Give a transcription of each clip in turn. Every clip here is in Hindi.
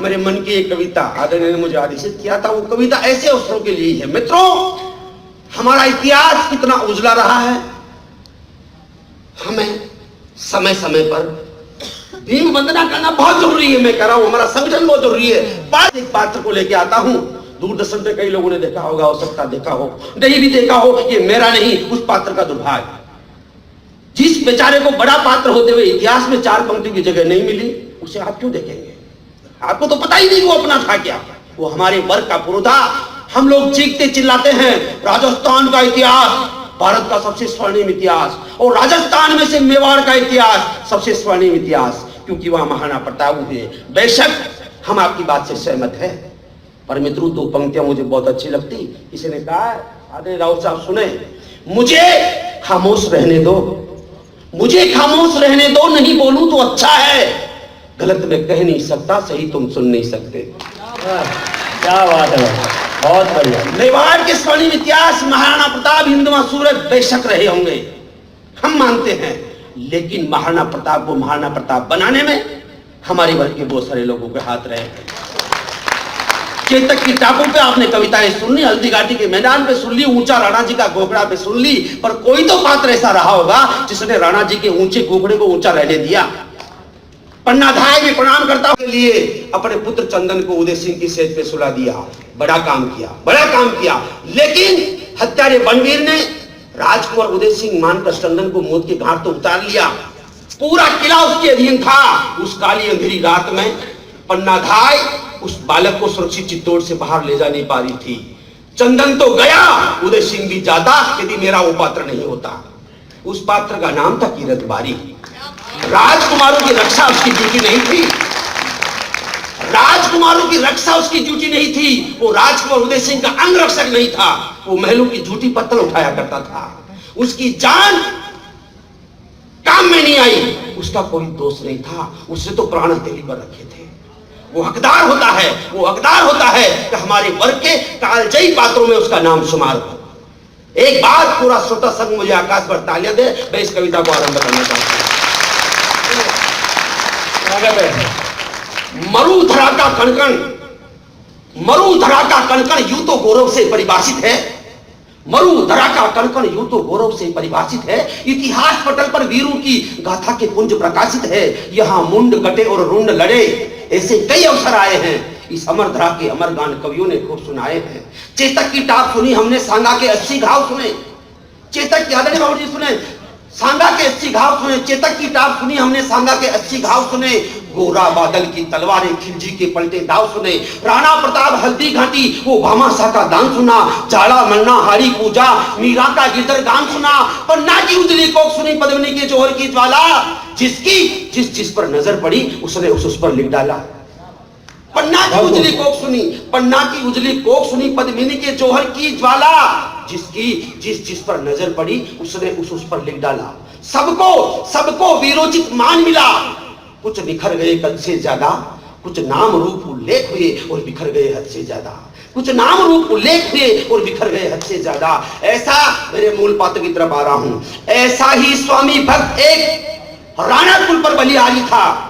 मेरे मन की एक कविता आदरणीय ने मुझे आदेशित किया था, वो कविता ऐसे अवसरों के लिए है। मित्रों, हमारा इतिहास कितना उजला रहा है, हमें समय समय पर भीम वंदना करना बहुत जरूरी है। मैं कह रहा हूं, हमारा संगठन बहुत जरूरी है। एक पात्र को लेके आता हूं, दूरदर्शन पे कई लोगों ने देखा होगा, हो सकता देखा हो, नहीं भी देखा हो, ये मेरा नहीं, उस पात्र का दुर्भाग्य। जिस बेचारे को बड़ा पात्र होते हुए इतिहास में 4 पंक्ति की जगह नहीं मिली, उसे आप क्यों देखेंगे? आपको तो पता ही नहीं वो अपना था क्या। वो हमारे वर्ग का पुरोधा। हम लोग चीखते चिल्लाते हैं राजस्थान का इतिहास भारत का सबसे स्वर्णिम इतिहास, और राजस्थान में से मेवाड़ का इतिहास सबसे स्वर्णिम इतिहास, क्योंकि वहां महाराणा प्रताप हुए। बेशक हम आपकी बात से सहमत है, पर मित्रों 2 पंक्तियां मुझे बहुत अच्छी लगती। किसी ने कहा, आदरणीय राउत साहब सुने, मुझे खामोश रहने दो, मुझे खामोश रहने दो, नहीं बोलूं तो अच्छा है, गलत मैं कह नहीं सकता, सही तुम सुन नहीं सकते। क्या बात है, बहुत बढ़िया। मेवाड़ के स्वर्णिम इतिहास महाराणा प्रताप हिंदुआ सूरज बेशक रहे होंगे, हम मानते हैं, लेकिन महाराणा प्रताप को महाराणा प्रताप बनाने में हमारे वर्ग के बहुत सारे लोगों के हाथ रहे हैं। चेतक की टापू पे आपने कविताएं सुन ली, हल्दी घाटी के मैदान पे सुन ली, ऊंचा राणा जी का गोखड़ा पे सुन ली, पर कोई तो पात्र ऐसा रहा होगा जिसने राणा जी के ऊंचे गोखड़े को ऊंचा रहने दिया। पन्नाधाय में प्रणाम करता के लिए अपने पुत्र चंदन को उदय सिंह की सेज पे सुला दिया। बड़ा काम किया, बड़ा काम किया। लेकिन हत्यारे बनवीर ने राजकुमार उदय सिंह मानकर चंदन को मौत के घाट तो उतार लिया। पूरा किला उसके अधीन था। उस काली अंधेरी रात में पन्नाधाय उस बालक को सुरक्षित चित्तौड़ से बाहर ले जा नहीं पा रही थी। चंदन तो गया, उदय सिंह भी जाता यदि मेरा वो पात्र नहीं होता। उस पात्र का नाम था कीरत बारी। राजकुमारों की रक्षा उसकी ड्यूटी नहीं थी, राजकुमारों की रक्षा उसकी ड्यूटी नहीं थी। वो राजकुमार उदय सिंह का अंग रक्षक नहीं था, वो महलों की झूठी पत्तल उठाया करता था। उसकी जान काम में नहीं आई, उसका कोई दोष नहीं था, उसने तो प्राण हथेली पर रखे थे। वो हकदार होता है, वो हकदार होता है कि हमारे वर्ग के कालजयी पात्रों में उसका नाम शुमार हो। एक बार पूरा श्रोता संघ मुझे आकाश पर तालियां दे, मैं इस कविता को आरंभ करना चाहता हूं। मरुधरा का कणकण, मरुधरा का कणकण यूं तो गौरव से परिभाषित है, मरुधरा का कणकण यूं तो गौरव से परिभाषित है। इतिहास पटल पर वीरों की गाथा के पुंज प्रकाशित है। यहाँ मुंड कटे और रुंड लड़े, ऐसे कई अवसर आए हैं। इस अमर धरा के अमर गान कवियों ने खूब सुनाए हैं। चेतक की टाप सुनी हमने, सांगा के 80 घाव सुने। चेतक की आदरणीय बाबू जी सुने, सांगा के 80 घाव सुने। चेतक की टाप सुनी हमने, सांगा के 80 घाव सुने। गोरा बादल की तलवारें, खिलजी के पलटे दाव सुने। राणा प्रताप हल्दी घाटी, वो भामाशाह का दान सुना। जाड़ा मन्ना हारी पूजा, मीरा का गिरधर गान सुना। पन्ना की उजली कोख सुनी, पद्मिनी के जौहर की ज्वाला। जिसकी जिस पर नजर पड़ी उसने उस पर लिख डाला। पन्ना की उजली कोख सुनी, पन्ना की उजली कोख सुनी, पद्मिनी के जौहर की ज्वाला। जिसकी जिस पर नजर पड़ी उसने उस पर लिख डाला। सबको वीरोचित मान मिला। कुछ निखर गए कद से ज्यादा, कुछ नाम रूप उल्लेख हुए और बिखर गए हद से ज्यादा। कुछ नाम रूप उल्लेख हुए और बिखर गए हद से ज्यादा। ऐसा, मेरे मूल पात्र की तरफ आ रहा हूं, ऐसा ही स्वामी भक्त एक राणा कुल पर बलिहारी था।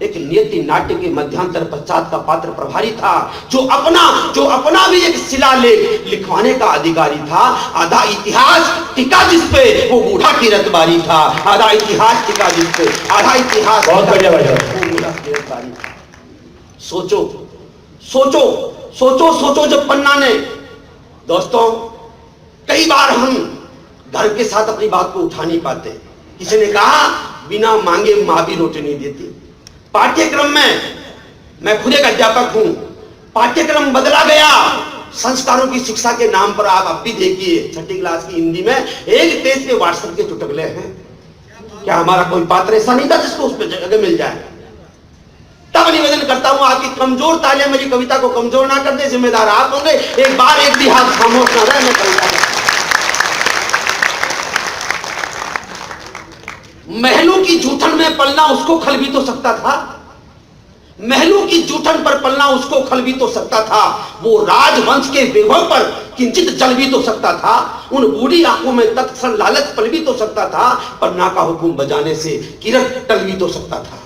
एक नियति नाट्य के मध्यांतर पश्चात का पात्र प्रभारी था, जो अपना भी एक शिलालेख लिखवाने का अधिकारी था। आधा इतिहास टिका जिस पे वो बूढ़ा कीरत बारी था। आधा इतिहास टिका जिस पे, आधा इतिहास बहुत बढ़िया वो बूढ़ा कीरत बारी था। सोचो जब पन्ना ने, दोस्तों कई बार हम घर के साथ अपनी बात को उठा नहीं पाते। किसी ने कहा बिना मांगे मां भी रोटी नहीं देती। पाठ्यक्रम में, मैं खुद एक अध्यापक हूं, पाठ्यक्रम बदला गया। संस्कारों की शिक्षा के नाम पर आप अब भी देखिए 6ठी क्लास की हिंदी में एक पेज पे व्हाट्सएप के चुटकुले हैं। क्या हमारा कोई पात्र ऐसा नहीं था जिसको उस पर जगह मिल जाए? तब निवेदन करता हूं, आपकी कमजोर तालियां मेरी कविता को कमजोर ना कर दे, जिम्मेदार आप होंगे। एक बार एक भी हाथ खामोश ना रहे, मैं कविता महलों की जूठन में पलना उसको खल भी तो सकता था। महलों की जूठन पर पलना उसको खल भी तो सकता था। वो राजवंश के वैभव पर किंचित जल भी तो सकता था। उन बूढ़ी आंखों में तत्क्षण लालच पल भी तो सकता था। पन्ना का हुक्म बजाने से किरण टल भी तो सकता था।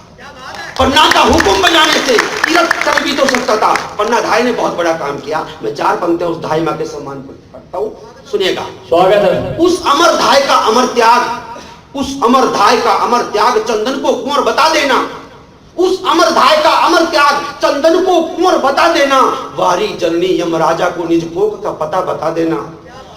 पन्ना का हुक्म बजाने से तीरथ चल भी तो सकता था। पन्ना धाई ने बहुत बड़ा काम किया। मैं 4 पंक्तियां उस धाई मां के सम्मान पर पढ़ता हूं, सुनिएगा। स्वागत है। उस अमर धाय का अमर त्याग, उस अमर धाय का अमर त्याग चंदन को कुंवर बता देना। उस अमर धाय का अमर त्याग चंदन को कुंवर बता देना। वारी जननी यमराजा को निज कोख का पता बता देना।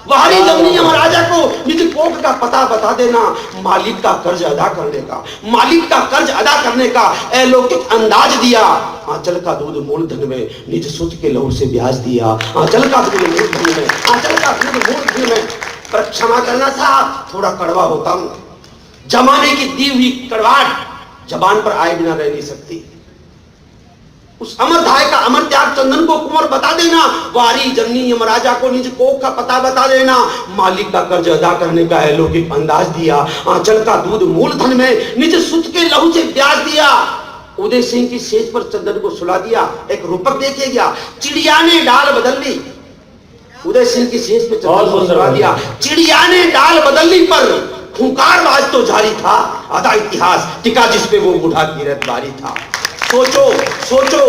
वारी जननी यमराजा को निज कोख का पता बता देना। मालिक का कर्ज अदा करने का, मालिक का कर्ज अदा करने का अलौकिक अंदाज दिया। आंचल का दूध मूलधन में निज सुत के लहू से ब्याज दिया। आंचल का दूध मूलधन में, आंचल का दूध मूलधन में। पर क्षमा करना साहब, थोड़ा कड़वा होता हूं। जमाने की दी हुई कड़वाहट जबान पर आए बिना रह नहीं सकती। उस अमर धाय का अमर त्याग चंदन को कुंवर बता देना। वारी जननी यमराजा को निज कोख का पता बता देना। मालिक का कर्ज अदा करने का अलौकिक अंदाज दिया। आंचल का दूध मूलधन में निज सुत के लहू से ब्याज दिया। उदय सिंह की सेज पर चंदन को सुला दिया। एक रूपक देखिए गया, चिड़िया ने डाल बदल ली। उदय सिंह की सेज पर चंदन को सुला दिया। चिड़िया ने डाल बदल ली पर हुंकारबाज तो जारी था। आधा इतिहास टिका जिस पे वो बूढ़ा कीरतबारी था। सोचो सोचो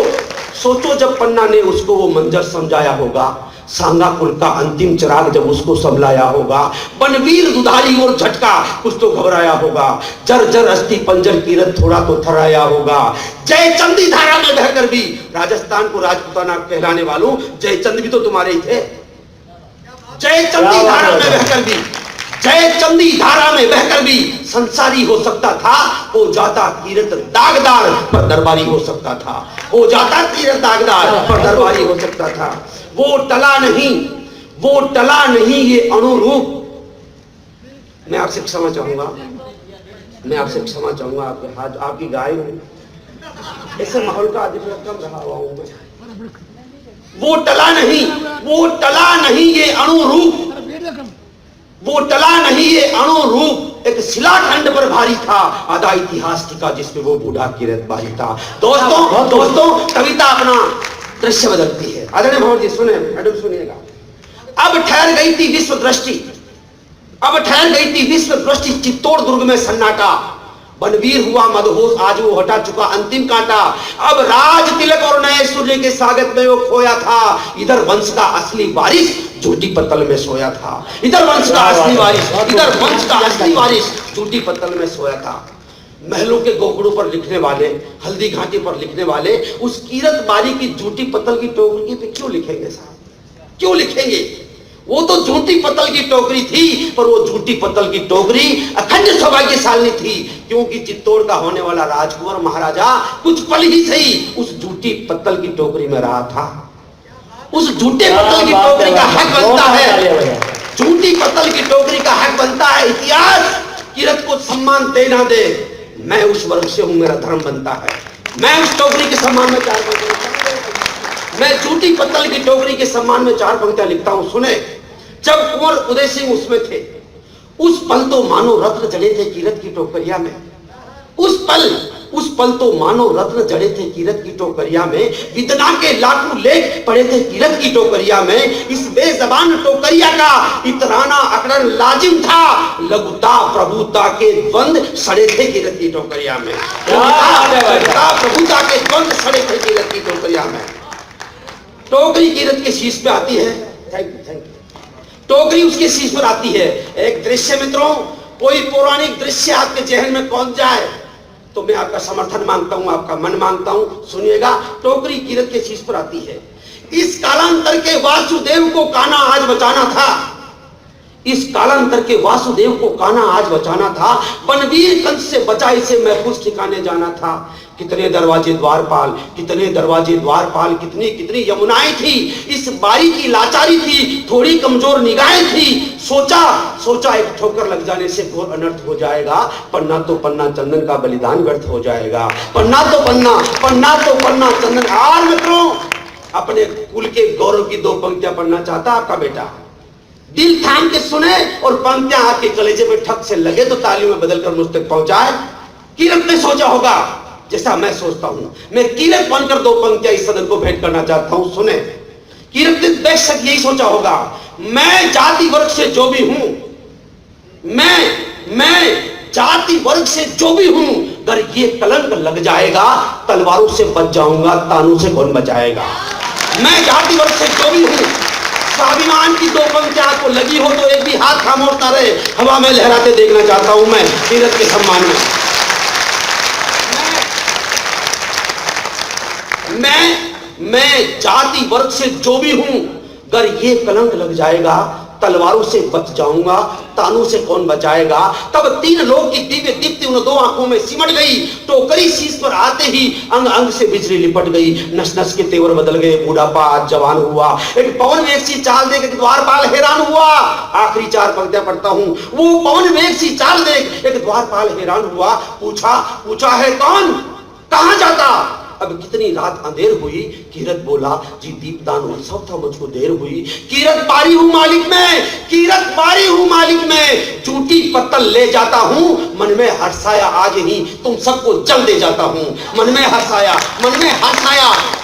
सोचो, जब पन्ना ने उसको वो मंजर समझाया होगा। सांगा कुल का अंतिम चिराग जब उसको संभलाया होगा। बनवीर दुधारी और झटका कुछ तो घबराया होगा। जर जर अस्थि पंजर कीरत थोड़ा तो थराया होगा। जयचंदी धारा में बहकर भी, राजस्थान को राजपुताना कहलाने वालों, जयचंद भी तो तुम्हारे ही थे। जयचंदी धारा में बहकर भी, जयचंदी धारा में बहकर भी संसारी हो सकता था। हो जाता कीरत दागदार पर दरबारी हो सकता था। हो जाता कीरत दागदार पर दरबारी हो सकता था। वो टला नहीं, वो टला नहीं ये अनुरूप। मैं आपसे क्षमा चाहूंगा, मैं आपसे क्षमा चाहूंगा। आपके हाथ, आपकी गाय हूं, ऐसे माहौल का अधिक कम रहा हुआ हूं मैं। वो टला नहीं, वो टला नहीं ये अनुरूप। वो टला नहीं ये अनुरूप। एक शिलाखंड पर भारी था। आधा इतिहास टिका जिसपे वो बूढ़ा कीरतबारी था। दोस्तों दोस्तों, कविता अपना दृश्य बदलती है। आदरणीय भवन जी सुने, मैडम सुनिएगा। अब ठहर गई थी विश्व दृष्टि, अब ठहर गई थी विश्व दृष्टि। चित्तौड़ दुर्ग में सन्नाटा, बनवीर हुआ मदहोश, आज वो हटा चुका अंतिम कांटा। अब राज तिलक और नए सूर्य के स्वागत में वो खोया था। इधर वंश का असली वारिस झूठी पत्तल में सोया था। इधर वंश का असली वारिस, इधर वंश का असली वारिस झूठी पत्तल में सोया था। महलों के गोखड़ों पर लिखने वाले, हल्दी घाटी पर लिखने वाले उस कीरतबारी की झूठी पत्तल की टोकरी पे क्यों लिखेंगे साहब? क्यों लिखेंगे? वो तो झूठी पत्तल की टोकरी थी, पर वो झूठी पत्तल की टोकरी अखंड सौभाग्यशाली थी, क्योंकि चित्तौड़ का होने वाला राजकुंवर महाराजा कुछ पल ही सही उस झूठी पत्तल की टोकरी में रहा था। उस झूठे पत्तल की टोकरी का हक बनता है, झूठी पत्तल की टोकरी का हक बनता है। इतिहास कीरत को सम्मान दे ना दे, मैं उस वर्ग से हूं, मेरा धर्म बनता है। मैं उस टोकरी के सम्मान में 4 पंक्तियां, मैं झूठी पत्तल की टोकरी के सम्मान में 4 पंक्तियां लिखता हूं। सुने, जब कुंवर उदय सिंह उसमें थे, उस पल तो मानो रत्न जड़े थे कीरत की टोकरिया में। उस पल तो मानो रत्न जड़े थे कीरत की टोकरिया में। विदना के लाखों लेख पड़े थे कीरत की टोकरिया में। इस बेजबान टोकरिया का इतराना अकड़न लाजिम था। लघुता प्रभुता के द्वंद सड़े थे कीरत की टोकरिया में। लघुता प्रभुता के द्वंद सड़े थे कीरत की टोकरिया में। टोकरी कीरत के शीश पे आती है। Thank you. टोकरी उसके शीश पर आती है। एक दृश्य मित्रों, कोई पौराणिक दृश्य आपके जहन में पहुंच जाए तो मैं आपका समर्थन मांगता हूं, आपका मन मांगता हूं। सुनिएगा, टोकरी कीरत के शीश पर आती है। इस कालांतर के वासुदेव को कान्हा आज बचाना था। इस कालांतर के वासुदेव को कान्हा आज बचाना था। बनवीर कंस से बचा इसे महफूज ठिकाने जाना था। कितने दरवाजे द्वारपाल, कितने दरवाजे द्वारपाल, कितनी कितनी यमुनाएं थी। इस बारी की लाचारी थी, थोड़ी कमजोर निगाहें थी। सोचा एक ठोकर लग जाने से घोर अनर्थ हो जाएगा। पन्ना तो पन्ना चंदन का बलिदान व्यर्थ हो जाएगा। पन्ना तो पन्ना चंदन। और मित्रों, अपने कुल के गौरव की 2 पंक्तियां पढ़ना चाहता आपका बेटा, दिल थाम के सुने और पंक्तियां आपके कलेजे में ठक से लगे तो तालियों में बदलकर मुझ तक पहुंचाए। कीरत ने सोचा होगा जैसा मैं सोचता हूं। मैं कीरत बनकर 2 पंक्तियां इस सदन को भेंट करना चाहता हूं। सुने, कीरत ने बेशक यही सोचा होगा, मैं जाति वर्ग से जो भी हूं, मैं जाति वर्ग से जो भी हूं, अगर ये कलंक लग जाएगा तलवारों से बच जाऊंगा, तानों से कौन बचाएगा। मैं जाति वर्ग से जो भी हूं, स्वाभिमान की दो पंक्तियां आपको लगी हो तो एक भी हाथ खामोश ना रहे, हवा में लहराते देखना चाहता हूं मैं कीरत के सम्मान में। मैं जाति वर्ग से जो भी हूं, अगर ये कलंक लग जाएगा तलवारों से बच जाऊंगा, तानों से कौन बचाएगा। तब तीन लोग की दिव्य दीप्ति उन दो आंखों में सिमट गई। टोकरी शीश पर आते ही अंग अंग से बिजली लिपट गई। नस नस के तेवर बदल गए, बूढ़ापा आज जवान हुआ। एक पवन वेग सी चाल देख एक द्वारपाल हैरान हुआ। आखिरी चार पंक्तियां पढ़ता हूं। वो पवन वेग सी चाल देख एक द्वारपाल हैरान हुआ। पूछा है कौन, कहां जाता। अब कितनी रात अंधेर हुई। कीरत बोला, जी दीपदान उत्सव था, मुझको देर हुई। कीरत बारी हूं मालिक में, कीरत बारी हूं मालिक में। चूटी पत्तल ले जाता हूं, मन में हर्षाया आज ही तुम सबको जल दे जाता हूं। मन में हर्षाया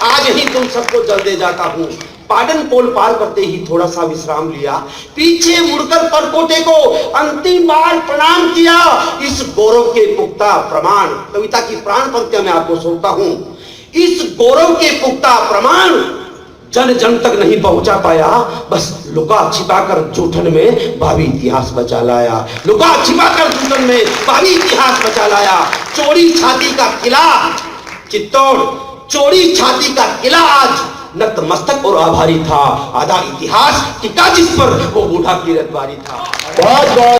आज ही तुम सबको जल दे जाता हूं। पाटन पोल पार करते ही थोड़ा सा विश्राम लिया। पीछे मुड़कर परकोटे को अंतिम बार प्रणाम किया। इस गौरव के पुख्ता प्रमाण, कविता की प्राण पंक्तियां मैं आपको सुनता हूं। इस गौरव के पुख्ता प्रमाण जन जन तक नहीं पहुंचा पाया, बस लुका छिपाकर जूठन में भावी इतिहास बचा लाया। लुका छिपाकर जूठन में भावी इतिहास बचा लाया। चोरी छाती का किला चित्तौड़, चोरी छाती का किला आज नतमस्तक और आभारी था। आधा इतिहास टिका जिस पर वो बूढ़ा कीरतवारी था। बहुत बहुत